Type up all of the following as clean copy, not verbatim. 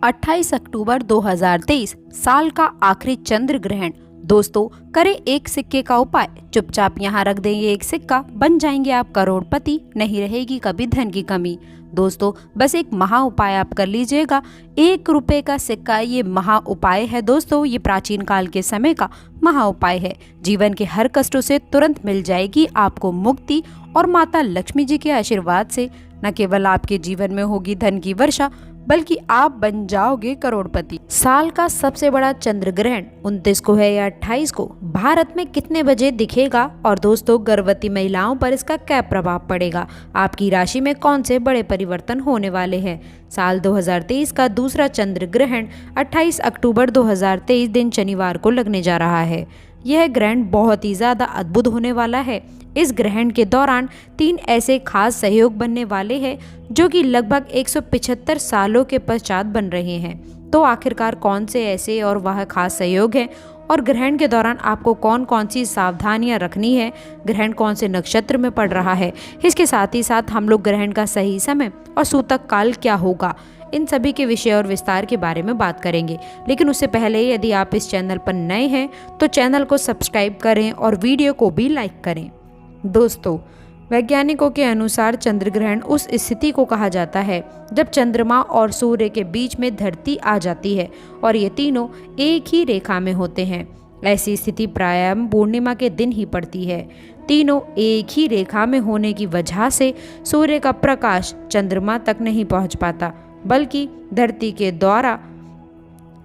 28 अक्टूबर 2023 साल का आखिरी चंद्र ग्रहण। दोस्तों, करें एक सिक्के का उपाय। चुपचाप यहाँ रख दें ये एक सिक्का, बन जाएंगे आप करोड़पति, नहीं रहेगी कभी धन की कमी। दोस्तों, बस एक महा उपाय आप कर लीजिएगा। 1 रुपए का सिक्का ये महा उपाय है। दोस्तों, ये प्राचीन काल के समय का महा उपाय है। जीवन के हर कष्टों से तुरंत मिल जाएगी आपको मुक्ति, और माता लक्ष्मी जी के आशीर्वाद से न केवल आपके जीवन में होगी धन की वर्षा, बल्कि आप बन जाओगे करोड़पति। साल का सबसे बड़ा चंद्र ग्रहण 29 को है या 28 को, भारत में कितने बजे दिखेगा, और दोस्तों गर्भवती महिलाओं पर इसका क्या प्रभाव पड़ेगा, आपकी राशि में कौन से बड़े परिवर्तन होने वाले हैं। साल 2023 का दूसरा चंद्र ग्रहण 28 अक्टूबर 2023 दिन शनिवार को लगने जा रहा है। यह ग्रहण बहुत ही ज्यादा अद्भुत होने वाला है। इस ग्रहण के दौरान 3 ऐसे खास सहयोग बनने वाले हैं जो कि लगभग 175 सालों के पश्चात बन रहे हैं। तो आखिरकार कौन से ऐसे और वह खास सहयोग हैं, और ग्रहण के दौरान आपको कौन कौन सी सावधानियां रखनी है, ग्रहण कौन से नक्षत्र में पड़ रहा है, इसके साथ ही साथ हम लोग ग्रहण का सही समय और सूतक काल क्या होगा, इन सभी के विषय और विस्तार के बारे में बात करेंगे। लेकिन उससे पहले यदि आप इस चैनल पर नए हैं तो चैनल को सब्सक्राइब करें और वीडियो को भी लाइक करें। दोस्तों, वैज्ञानिकों के अनुसार चंद्र ग्रहण उस स्थिति को कहा जाता है जब चंद्रमा और सूर्य के बीच में धरती आ जाती है और ये तीनों एक ही रेखा में होते हैं। ऐसी स्थिति प्रायः पूर्णिमा के दिन ही पड़ती है। तीनों एक ही रेखा में होने की वजह से सूर्य का प्रकाश चंद्रमा तक नहीं पहुंच पाता, बल्कि धरती के द्वारा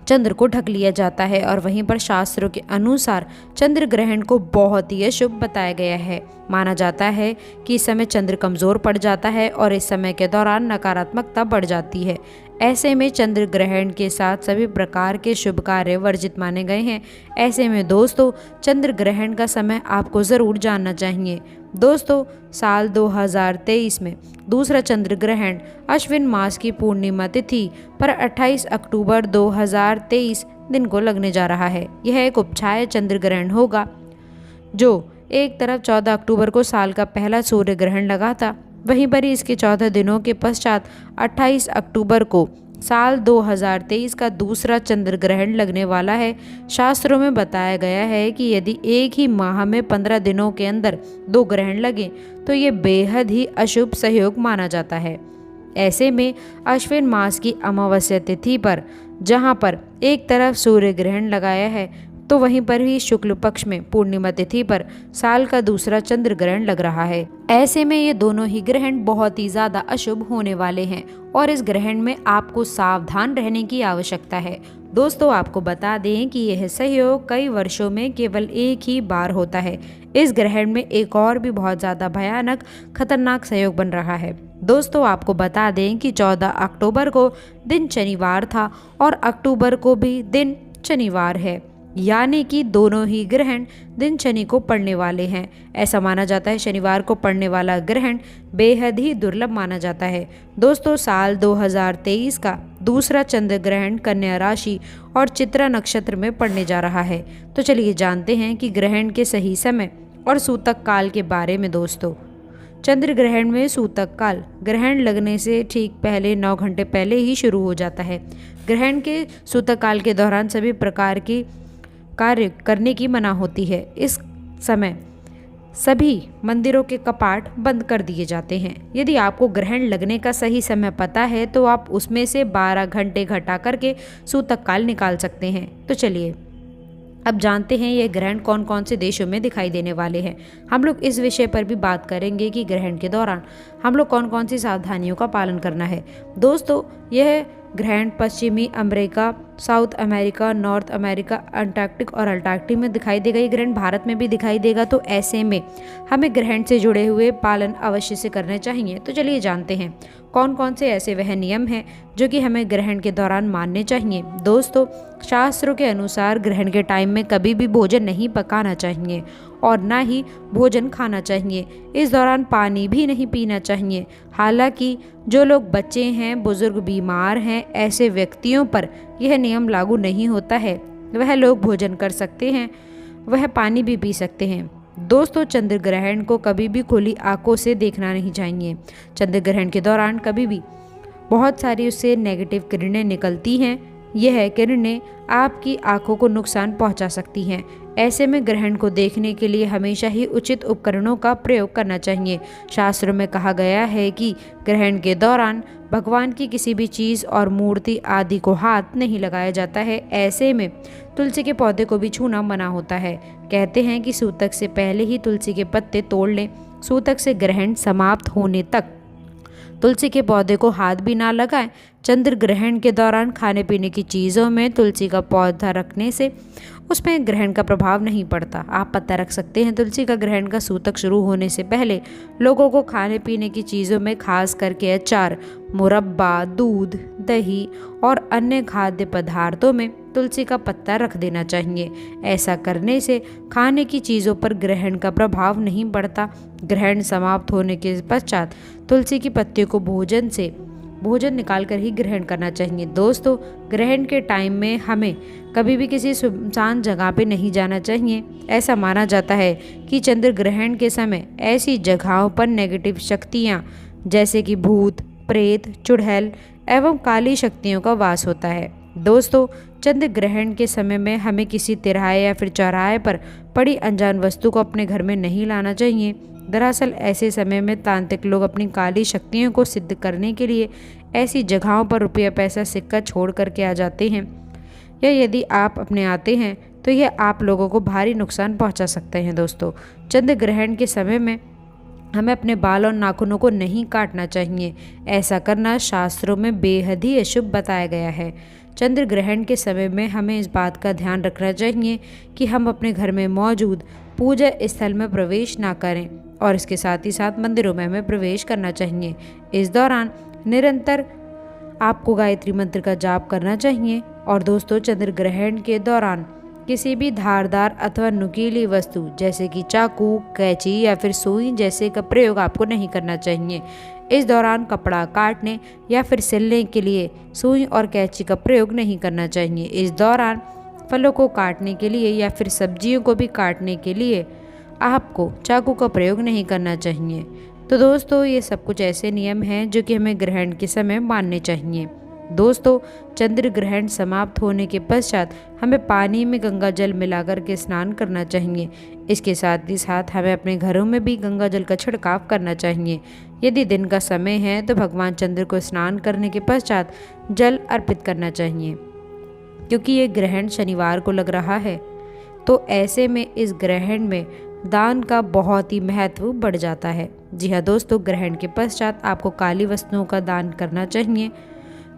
चंद्र को ढक लिया जाता है। और वहीं पर शास्त्रों के अनुसार चंद्र ग्रहण को बहुत ही अशुभ बताया गया है। माना जाता है कि इस समय चंद्र कमजोर पड़ जाता है और इस समय के दौरान नकारात्मकता बढ़ जाती है। ऐसे में चंद्र ग्रहण के साथ सभी प्रकार के शुभ कार्य वर्जित माने गए हैं। ऐसे में दोस्तों, चंद्र ग्रहण का समय आपको ज़रूर जानना चाहिए। दोस्तों, साल 2023 में दूसरा चंद्र ग्रहण अश्विन मास की पूर्णिमा तिथि पर 28 अक्टूबर 2023 दिन को लगने जा रहा है। यह एक उपछाया चंद्र ग्रहण होगा, जो एक तरफ 14 अक्टूबर को साल का पहला सूर्य ग्रहण लगा था, वहीं पर ही इसके 14 दिनों के पश्चात 28 अक्टूबर को साल 2023 का दूसरा चंद्र ग्रहण लगने वाला है। शास्त्रों में बताया गया है कि यदि एक ही माह में 15 दिनों के अंदर 2 ग्रहण लगे तो ये बेहद ही अशुभ सहयोग माना जाता है। ऐसे में अश्विन मास की अमावस्या तिथि पर जहाँ पर एक तरफ सूर्य ग्रहण लगाया है, तो वहीं पर ही शुक्ल पक्ष में पूर्णिमा तिथि पर साल का दूसरा चंद्र ग्रहण लग रहा है। ऐसे में ये दोनों ही ग्रहण बहुत ही ज्यादा अशुभ होने वाले हैं और इस ग्रहण में आपको सावधान रहने की आवश्यकता है। दोस्तों, आपको बता दें कि यह सहयोग कई वर्षों में केवल एक ही बार होता है। इस ग्रहण में एक और भी बहुत ज्यादा भयानक खतरनाक सहयोग बन रहा है। दोस्तों, आपको बता दें कि 14 अक्टूबर को दिन शनिवार था और अक्टूबर को भी दिन शनिवार है, यानी कि दोनों ही ग्रहण दिन शनि को पड़ने वाले हैं। ऐसा माना जाता है शनिवार को पड़ने वाला ग्रहण बेहद ही दुर्लभ माना जाता है। दोस्तों, साल 2023 का दूसरा चंद्र ग्रहण कन्या राशि और चित्रा नक्षत्र में पड़ने जा रहा है। तो चलिए जानते हैं कि ग्रहण के सही समय और सूतक काल के बारे में। दोस्तों, चंद्र ग्रहण में सूतक काल ग्रहण लगने से ठीक पहले 9 घंटे पहले ही शुरू हो जाता है। ग्रहण के सूतक काल के दौरान सभी प्रकार की कार्य करने की मना होती है। इस समय सभी मंदिरों के कपाट बंद कर दिए जाते हैं। यदि आपको ग्रहण लगने का सही समय पता है तो आप उसमें से 12 घंटे घटा करके सूतक काल निकाल सकते हैं। तो चलिए अब जानते हैं ये ग्रहण कौन कौन से देशों में दिखाई देने वाले हैं। हम लोग इस विषय पर भी बात करेंगे कि ग्रहण के दौरान हम लोग कौन कौन सी सावधानियों का पालन करना है। दोस्तों, यह ग्रहण पश्चिमी America, south America, north America, Antarctic और अंटार्कटिक में दिखाई देगा। ये ग्रहण भारत में भी दिखाई देगा। तो ऐसे में हमें ग्रहण से जुड़े हुए पालन अवश्य से करने चाहिए। तो चलिए जानते हैं कौन कौन से ऐसे वह नियम हैं जो कि हमें ग्रहण के दौरान मानने चाहिए। दोस्तों, शास्त्रों के अनुसार ग्रहण के टाइम में कभी भी भोजन नहीं पकाना चाहिए और ना ही भोजन खाना चाहिए। इस दौरान पानी भी नहीं पीना चाहिए। हालांकि जो लोग बच्चे हैं, बुजुर्ग, बीमार हैं, ऐसे व्यक्तियों पर यह नियम लागू नहीं होता है। वह लोग भोजन कर सकते हैं, वह पानी भी पी सकते हैं। दोस्तों, चंद्र ग्रहण को कभी भी खुली आंखों से देखना नहीं चाहिए। चंद्र ग्रहण के दौरान कभी भी बहुत सारी उससे नेगेटिव किरणें निकलती हैं। यह किरणें आपकी आंखों को नुकसान पहुंचा सकती हैं। ऐसे में ग्रहण को देखने के लिए हमेशा ही उचित उपकरणों का प्रयोग करना चाहिए। शास्त्रों में कहा गया है कि ग्रहण के दौरान भगवान की किसी भी चीज़ और मूर्ति आदि को हाथ नहीं लगाया जाता है। ऐसे में तुलसी के पौधे को भी छूना मना होता है। कहते हैं कि सूतक से पहले ही तुलसी के पत्ते तोड़ लें। सूतक से ग्रहण समाप्त होने तक तुलसी के पौधे को हाथ भी ना लगाएं। चंद्र ग्रहण के दौरान खाने पीने की चीज़ों में तुलसी का पौधा रखने से उसमें ग्रहण का प्रभाव नहीं पड़ता। आप पता रख सकते हैं तुलसी का ग्रहण का सूतक शुरू होने से पहले लोगों को खाने पीने की चीज़ों में खास करके अचार, मुरब्बा, दूध, दही और अन्य खाद्य पदार्थों में तुलसी का पत्ता रख देना चाहिए। ऐसा करने से खाने की चीज़ों पर ग्रहण का प्रभाव नहीं पड़ता। ग्रहण समाप्त होने के पश्चात तुलसी की पत्तियों को भोजन निकाल कर ही ग्रहण करना चाहिए। दोस्तों, ग्रहण के टाइम में हमें कभी भी किसी सुनसान जगह पे नहीं जाना चाहिए। ऐसा माना जाता है कि चंद्र ग्रहण के समय ऐसी जगहों पर नेगेटिव शक्तियाँ जैसे कि भूत, प्रेत, चुड़ैल एवं काली शक्तियों का वास होता है। दोस्तों, चंद्र ग्रहण के समय में हमें किसी तिराहे या फिर चौराहे पर पड़ी अनजान वस्तु को अपने घर में नहीं लाना चाहिए। दरअसल ऐसे समय में तांत्रिक लोग अपनी काली शक्तियों को सिद्ध करने के लिए ऐसी जगहों पर रुपया, पैसा, सिक्का छोड़ करके आ जाते हैं, या यदि आप अपने आते हैं तो यह आप लोगों को भारी नुकसान पहुंचा सकते हैं। दोस्तों, चंद्र ग्रहण के समय में हमें अपने बाल और नाखूनों को नहीं काटना चाहिए। ऐसा करना शास्त्रों में बेहद ही अशुभ बताया गया है। चंद्र ग्रहण के समय में हमें इस बात का ध्यान रखना चाहिए कि हम अपने घर में मौजूद पूजा स्थल में प्रवेश ना करें और इसके साथ ही साथ मंदिरों में हमें प्रवेश करना चाहिए। इस दौरान निरंतर आपको गायत्री मंत्र का जाप करना चाहिए। और दोस्तों, चंद्र ग्रहण के दौरान किसी भी धारदार अथवा नुकीली वस्तु जैसे कि चाकू, कैंची या फिर सुई जैसे का प्रयोग आपको नहीं करना चाहिए। इस दौरान कपड़ा काटने या फिर सिलने के लिए सुई और कैंची का प्रयोग नहीं करना चाहिए। इस दौरान फलों को काटने के लिए या फिर सब्जियों को भी काटने के लिए आपको चाकू का प्रयोग नहीं करना चाहिए। तो दोस्तों, ये सब कुछ ऐसे नियम हैं जो कि हमें ग्रहण के समय मानने चाहिए। दोस्तों, चंद्र ग्रहण समाप्त होने के पश्चात हमें पानी में गंगा जल मिलाकर के स्नान करना चाहिए। इसके साथ ही साथ हमें अपने घरों में भी गंगा जल का छिड़काव करना चाहिए। यदि दिन का समय है तो भगवान चंद्र को स्नान करने के पश्चात जल अर्पित करना चाहिए। क्योंकि ये ग्रहण शनिवार को लग रहा है, तो ऐसे में इस ग्रहण में दान का बहुत ही महत्व बढ़ जाता है। जी हाँ दोस्तों, ग्रहण के पश्चात आपको काली वस्तुओं का दान करना चाहिए,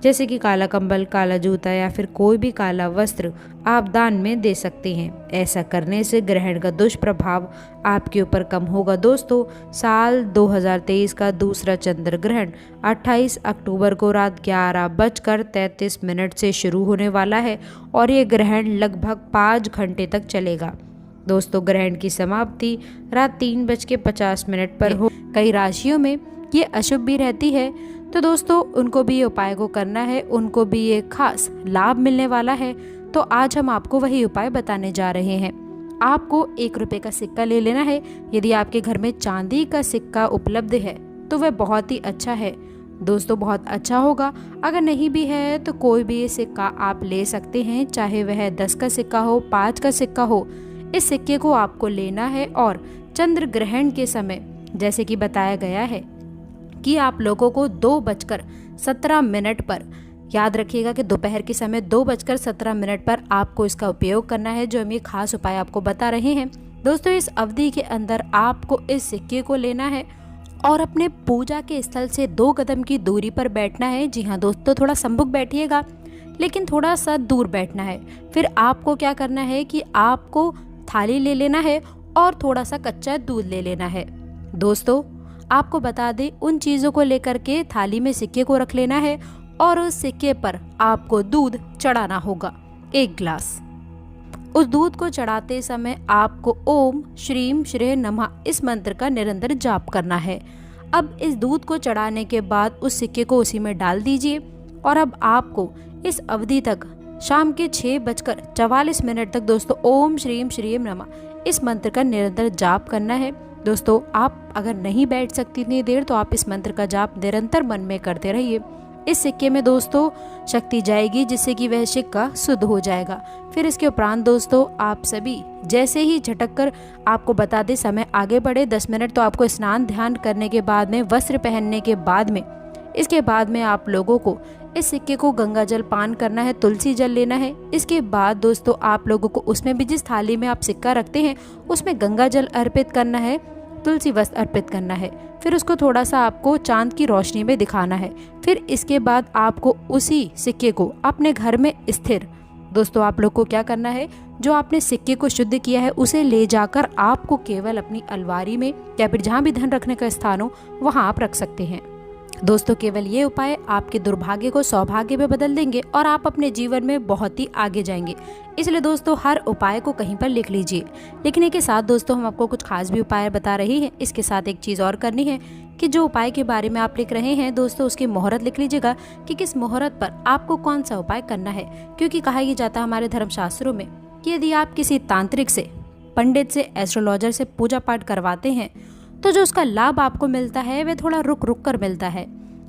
जैसे कि काला कंबल, काला जूता या फिर कोई भी काला वस्त्र आप दान में दे सकते हैं। ऐसा करने से ग्रहण का दुष्प्रभाव आपके ऊपर कम होगा। दोस्तों, साल 2023 का दूसरा चंद्र ग्रहण 28 अक्टूबर को रात 11:33 से शुरू होने वाला है और ये ग्रहण लगभग 5 घंटे तक चलेगा। दोस्तों, ग्रहण की समाप्ति रात 3:50 पर हो। कई राशियों में ये अशुभ भी रहती है, तो दोस्तों उनको भी ये उपाय को करना है, उनको भी ये खास लाभ मिलने वाला है। तो आज हम आपको वही उपाय बताने जा रहे हैं। आपको 1 रुपये का सिक्का ले लेना है। यदि आपके घर में चांदी का सिक्का उपलब्ध है तो वह बहुत ही अच्छा है। दोस्तों, बहुत अच्छा होगा। अगर नहीं भी है तो कोई भी सिक्का आप ले सकते हैं, चाहे वह 10 का सिक्का हो, 5 का सिक्का हो। इस सिक्के को आपको लेना है और चंद्र ग्रहण के समय जैसे कि बताया गया है कि आप लोगों को 2:17 पर, याद रखिएगा कि दोपहर के समय 2:17 पर आपको इसका उपयोग करना है, जो हम ये खास उपाय आपको बता रहे हैं। दोस्तों, इस अवधि के अंदर आपको इस सिक्के को लेना है और अपने पूजा के स्थल से 2 कदम की दूरी पर बैठना है। जी हाँ दोस्तों, थोड़ा सम्मुख बैठिएगा, लेकिन थोड़ा सा दूर बैठना है। फिर आपको क्या करना है कि आपको थाली ले लेना है और थोड़ा सा कच्चा दूध ले लेना है। दोस्तों, आपको बता दें, उन चीज़ों को लेकर के थाली में सिक्के को रख लेना है और उस सिक्के पर आपको दूध चढ़ाना होगा 1 गिलास। उस दूध को चढ़ाते समय आपको ओम श्रीम श्रेय नमः इस मंत्र का निरंतर जाप करना है। अब इस दूध को चढ़ाने के बाद उस सिक्के को उसी में डाल दीजिए और अब आपको इस अवधि तक शाम के 6:44 तक दोस्तों ओम श्रीम श्रीय नमः इस मंत्र का निरंतर जाप करना है। दोस्तों, आप अगर नहीं बैठ सकती इतनी देर तो आप इस मंत्र का जाप निरंतर मन में करते रहिए इस सिक्के में दोस्तों शक्ति जाएगी, जिससे कि वह सिक्का शुद्ध हो जाएगा। फिर इसके उपरांत दोस्तों आप सभी जैसे ही झटक कर आपको बता दें समय आगे बढ़े 10 मिनट, तो आपको स्नान ध्यान करने के बाद में, वस्त्र पहनने के बाद में, इसके बाद में आप लोगों को इस सिक्के को गंगा जल पान करना है, तुलसी जल लेना है। इसके बाद दोस्तों आप लोगों को उसमें भी जिस थाली में आप सिक्का रखते हैं उसमें गंगा जल अर्पित करना है, तुलसी वस्त्र अर्पित करना है। फिर उसको थोड़ा सा आपको चांद की रोशनी में दिखाना है। फिर इसके बाद आपको उसी सिक्के को अपने घर में स्थिर, दोस्तों आप लोग को क्या करना है, जो आपने सिक्के को शुद्ध किया है उसे ले जाकर आपको केवल अपनी अलमारी में या फिर जहाँ भी धन रखने का स्थान हो वहाँ आप रख सकते हैं। दोस्तों केवल ये उपाय आपके दुर्भाग्य को सौभाग्य में बदल देंगे और आप अपने जीवन में बहुत ही आगे जाएंगे। इसलिए दोस्तों हर उपाय को कहीं पर लिख लीजिए। लिखने के साथ दोस्तों हम आपको कुछ खास भी उपाय बता रहे हैं। इसके साथ एक चीज़ और करनी है कि जो उपाय के बारे में आप लिख रहे हैं दोस्तों उसकी मुहूर्त लिख लीजिएगा कि किस मुहूर्त पर आपको कौन सा उपाय करना है। क्योंकि कहा यह जाता है हमारे धर्मशास्त्रों में कि यदि आप किसी तांत्रिक से, पंडित से, एस्ट्रोलॉजर से पूजा पाठ करवाते हैं तो जो उसका लाभ आपको मिलता है वह थोड़ा रुक रुक कर मिलता है।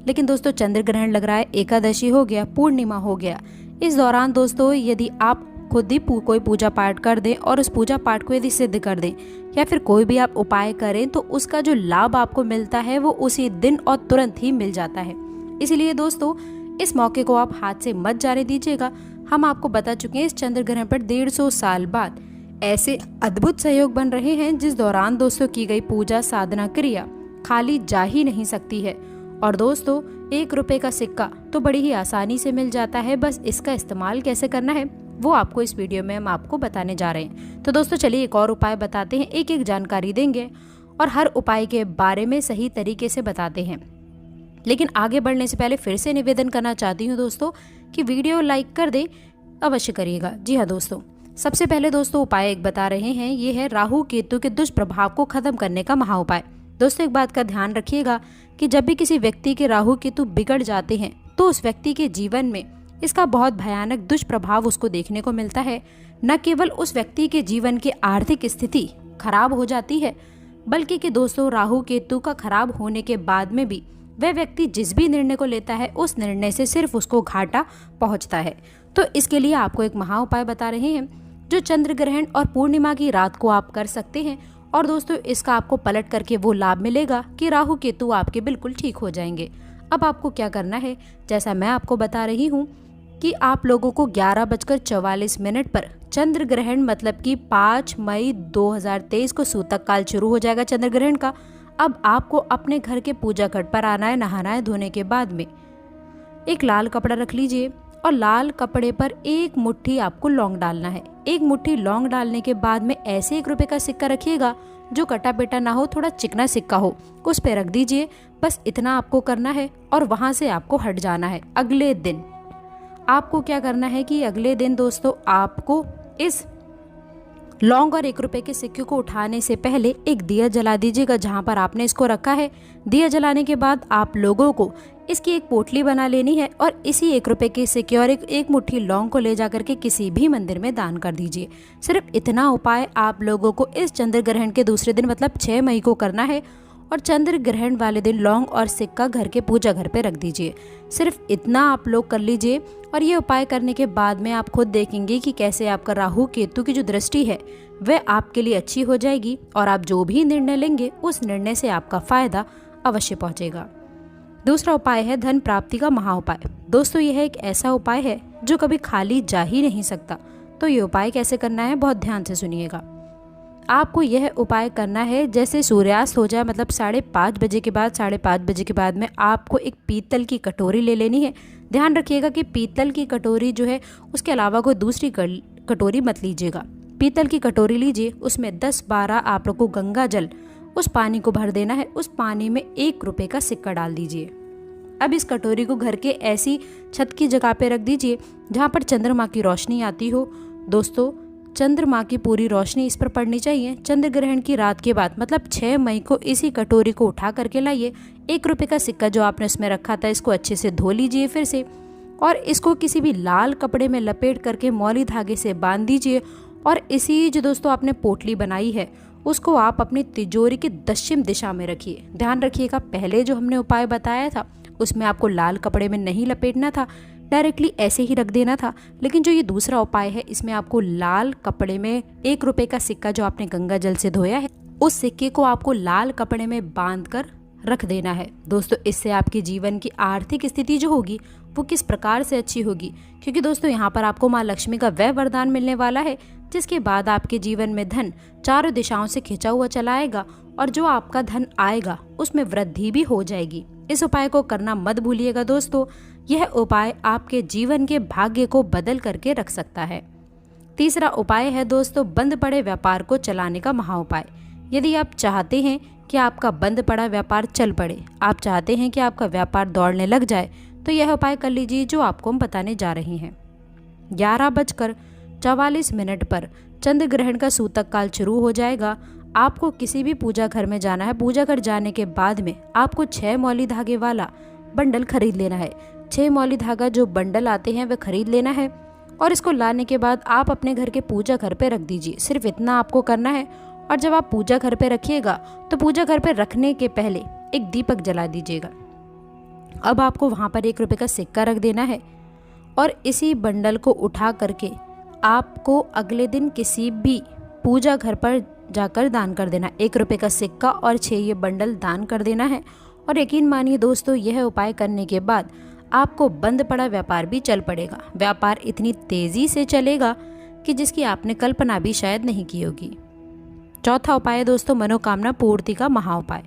लेकिन दोस्तों चंद्र ग्रहण लग रहा है, एकादशी हो गया, पूर्णिमा हो गया, इस दौरान दोस्तों यदि आप खुद ही कोई पूजा पाठ कर दें और उस पूजा पाठ को यदि सिद्ध कर दें या फिर कोई भी आप उपाय करें तो उसका जो लाभ आपको मिलता है वो उसी दिन और तुरंत ही मिल जाता है। इसलिए दोस्तों इस मौके को आप हाथ से मत जाने दीजिएगा। हम आपको बता चुके हैं इस चंद्र ग्रहण पर 150 साल बाद ऐसे अद्भुत सहयोग बन रहे हैं जिस दौरान दोस्तों की गई पूजा साधना क्रिया खाली जा ही नहीं सकती है। और दोस्तों 1 रुपए का सिक्का तो बड़ी ही आसानी से मिल जाता है, बस इसका इस्तेमाल कैसे करना है वो आपको इस वीडियो में हम आपको बताने जा रहे हैं। तो दोस्तों चलिए एक और उपाय बताते हैं, एक एक जानकारी देंगे और हर उपाय के बारे में सही तरीके से बताते हैं। लेकिन आगे बढ़ने से पहले फिर से निवेदन करना चाहती हूँ दोस्तों कि वीडियो लाइक कर दें, अवश्य करिएगा। जी हाँ दोस्तों, सबसे पहले दोस्तों उपाय एक बता रहे हैं, ये है राहु केतु के दुष्प्रभाव को खत्म करने का महा उपाय। दोस्तों एक बात का ध्यान रखिएगा कि जब भी किसी व्यक्ति के राहु केतु बिगड़ जाते हैं तो उस व्यक्ति के जीवन में इसका बहुत भयानक दुष्प्रभाव उसको देखने को मिलता है। न केवल उस व्यक्ति के जीवन की आर्थिक स्थिति खराब हो जाती है, बल्कि कि दोस्तों राहु केतु का खराब होने के बाद में भी वह व्यक्ति जिस भी निर्णय को लेता है उस निर्णय से सिर्फ उसको घाटा पहुंचता है। तो इसके लिए आपको एक महा उपाय बता रहे हैं जो चंद्र ग्रहण और पूर्णिमा की रात को आप कर सकते हैं। और दोस्तों इसका आपको पलट करके वो लाभ मिलेगा कि राहु केतु आपके बिल्कुल ठीक हो जाएंगे। अब आपको क्या करना है, जैसा मैं आपको बता रही हूँ कि आप लोगों को 11:44 पर चंद्र ग्रहण मतलब कि 5 मई 2023 को सूतक काल शुरू हो जाएगा चंद्र ग्रहण का। अब आपको अपने घर के पूजा घट पर आना है। नहाना है, धोने के बाद में एक लाल कपड़ा रख लीजिए और लाल कपड़े पर 1 मुट्ठी आपको लौंग डालना है। 1 मुट्ठी लौंग डालने के बाद में ऐसे 1 रुपए का सिक्का रखिएगा जो कटा पेटा ना हो, थोड़ा चिकना सिक्का हो, उस पे रख दीजिए। बस इतना आपको करना है और वहां से आपको हट जाना है। अगले दिन आपको क्या करना है कि अगले दिन दोस्तों आपको इस लौंग और 1 रुपए के सिक्के को उठाने से पहले एक दिया जला दीजिएगा जहां पर आपने इसको रखा है। दिया जलाने के बाद आप लोगों को इसकी एक पोटली बना लेनी है और इसी 1 रुपए के सिक्के और एक मुट्ठी लौंग को ले जाकर के किसी भी मंदिर में दान कर दीजिए। सिर्फ इतना उपाय आप लोगों को इस चंद्र ग्रहण के दूसरे दिन मतलब 6 मई को करना है और चंद्र ग्रहण वाले दिन लौंग और सिक्का घर के पूजा घर पे रख दीजिए। सिर्फ इतना आप लोग कर लीजिए और ये उपाय करने के बाद में आप खुद देखेंगे कि कैसे आपका राहु केतु की जो दृष्टि है वह आपके लिए अच्छी हो जाएगी और आप जो भी निर्णय लेंगे उस निर्णय से आपका फायदा अवश्य पहुंचेगा। दूसरा उपाय है धन प्राप्ति का महा उपाय। दोस्तों यह एक ऐसा उपाय है जो कभी खाली जा ही नहीं सकता। तो ये उपाय कैसे करना है बहुत ध्यान से सुनिएगा। आपको यह उपाय करना है जैसे सूर्यास्त हो जाए मतलब 5:30 बजे के बाद 5:30 बजे के बाद में आपको एक पीतल की कटोरी ले लेनी है। ध्यान रखिएगा कि पीतल की कटोरी जो है उसके अलावा कोई दूसरी कटोरी मत लीजिएगा। पीतल की कटोरी लीजिए, उसमें 10-12 आप लोग को गंगा जल उस पानी को भर देना है। उस पानी में 1 रुपए का सिक्का डाल दीजिए। अब इस कटोरी को घर के ऐसी छत की जगह पे रख दीजिए जहाँ पर चंद्रमा की रोशनी आती हो। दोस्तों चंद्रमा की पूरी रोशनी इस पर पड़नी चाहिए। चंद्र ग्रहण की रात के बाद मतलब 6 मई को इसी कटोरी को उठा करके लाइए। 1 रुपए का सिक्का जो आपने उसमें रखा था इसको अच्छे से धो लीजिए फिर से और इसको किसी भी लाल कपड़े में लपेट करके मौली धागे से बांध दीजिए। और इसी जो दोस्तों आपने पोटली बनाई है उसको आप अपनी तिजोरी की दक्षिण दिशा में रखिए। ध्यान रखिएगा पहले जो हमने उपाय बताया था उसमें आपको लाल कपड़े में नहीं लपेटना था, डायरेक्टली ऐसे ही रख देना था। लेकिन जो ये दूसरा उपाय है, इसमें आपको लाल कपड़े में 1 रुपए का सिक्का जो आपने गंगा जल से धोया है, उस सिक्के को आपको लाल कपड़े में बांध कर रख देना है। दोस्तों, इससे आपके जीवन की आर्थिक स्थिति जो होगी वो किस प्रकार से अच्छी होगी, क्योंकि दोस्तों यहाँ पर आपको माँ लक्ष्मी का वह वरदान मिलने वाला है जिसके बाद आपके जीवन में धन चारों दिशाओं से खिंचा हुआ चला आएगा और जो आपका धन आएगा उसमें वृद्धि भी हो जाएगी। इस उपाय को करना मत भूलिएगा दोस्तों, यह उपाय आपके जीवन के भाग्य को बदल करके रख सकता है। तीसरा उपाय है दोस्तों, बंद पड़े व्यापार को चलाने का महाउपाय। यदि आप चाहते हैं कि आपका बंद पड़ा व्यापार चल पड़े, आप चाहते हैं कि आपका व्यापार दौड़ने लग जाए, तो यह उपाय कर लीजिए जो आपको हम बताने जा रहे हैं। 11:44 पर चंद्र ग्रहण का सूतक काल शुरू हो जाएगा। आपको किसी भी पूजा घर में जाना है। पूजा घर जाने के बाद में आपको 6 मौली धागे वाला बंडल खरीद लेना है। 6 मौली धागा जो बंडल आते हैं वह खरीद लेना है और इसको लाने के बाद आप अपने घर के पूजा घर पे रख दीजिए। सिर्फ इतना आपको करना है। और जब आप पूजा घर पे रखिएगा तो पूजा घर पे रखने के पहले एक दीपक जला दीजिएगा। अब आपको वहाँ पर 1 रुपए का सिक्का रख देना है और इसी बंडल को उठा करके आपको अगले दिन किसी भी पूजा घर पर जाकर दान कर देना। 1 रुपए का सिक्का और 6 ये बंडल दान कर देना है। और यकीन मानिए दोस्तों, यह उपाय करने के बाद आपको बंद पड़ा व्यापार भी चल पड़ेगा। व्यापार इतनी तेजी से चलेगा कि जिसकी आपने कल्पना भी शायद नहीं की होगी। चौथा उपाय है दोस्तों, मनोकामना पूर्ति का महाउपाय।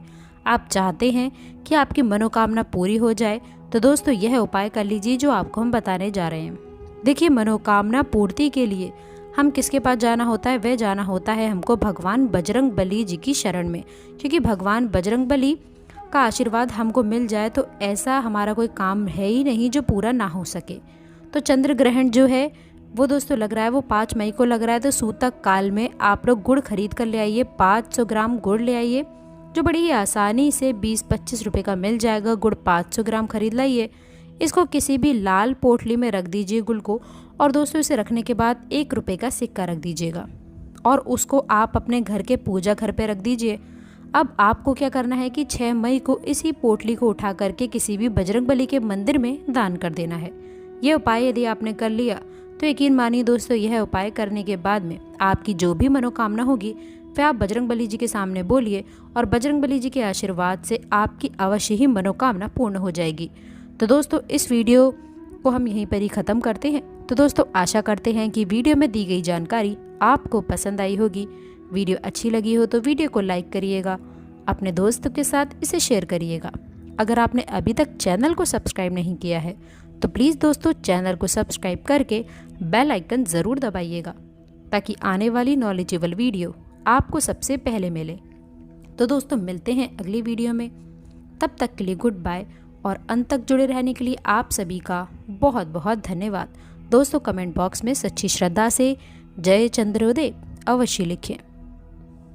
आप चाहते हैं कि आपकी मनोकामना पूरी हो जाए, तो दोस्तों यह उपाय कर लीजिए जो आपको हम बताने जा रहे हैं। देखिए, मनोकामना पूर्ति के लिए हम किसके पास जाना होता है? वह जाना होता है हमको भगवान बजरंग बली जी की शरण में, क्योंकि भगवान बजरंग बली का आशीर्वाद हमको मिल जाए तो ऐसा हमारा कोई काम है ही नहीं जो पूरा ना हो सके। तो चंद्र ग्रहण जो है वो दोस्तों लग रहा है वो 5 मई को लग रहा है। तो सूतक काल में आप लोग गुड़ खरीद कर ले आइए। 500 ग्राम गुड़ ले आइए जो बड़ी ही आसानी से 20-25 रुपए का मिल जाएगा। गुड़ 500 ग्राम खरीद लाइए। इसको किसी भी लाल पोटली में रख दीजिए गुड़ को। और दोस्तों इसे रखने के बाद 1 रुपए का सिक्का रख दीजिएगा और उसको आप अपने घर के पूजा घर पे रख दीजिए। अब आपको क्या करना है कि 6 मई को इसी पोटली को उठा करके किसी भी बजरंगबली के मंदिर में दान कर देना है। यह उपाय यदि आपने कर लिया तो यकीन मानिए दोस्तों, यह उपाय करने के बाद में आपकी जो भी मनोकामना होगी वह आप बजरंगबली जी के सामने बोलिए और बजरंगबली जी के आशीर्वाद से आपकी अवश्य ही मनोकामना पूर्ण हो जाएगी। तो दोस्तों इस वीडियो को हम यहीं पर ही ख़त्म करते हैं। तो दोस्तों आशा करते हैं कि वीडियो में दी गई जानकारी आपको पसंद आई होगी। वीडियो अच्छी लगी हो तो वीडियो को लाइक करिएगा, अपने दोस्तों के साथ इसे शेयर करिएगा। अगर आपने अभी तक चैनल को सब्सक्राइब नहीं किया है तो प्लीज़ दोस्तों चैनल को सब्सक्राइब करके बेल आइकन ज़रूर दबाइएगा ताकि आने वाली नॉलेजेबल वीडियो आपको सबसे पहले मिले। तो दोस्तों मिलते हैं अगली वीडियो में, तब तक के लिए गुड बाय और अंत तक जुड़े रहने के लिए आप सभी का बहुत बहुत धन्यवाद। दोस्तों कमेंट बॉक्स में सच्ची श्रद्धा से जय चंद्रोदय अवश्य लिखें।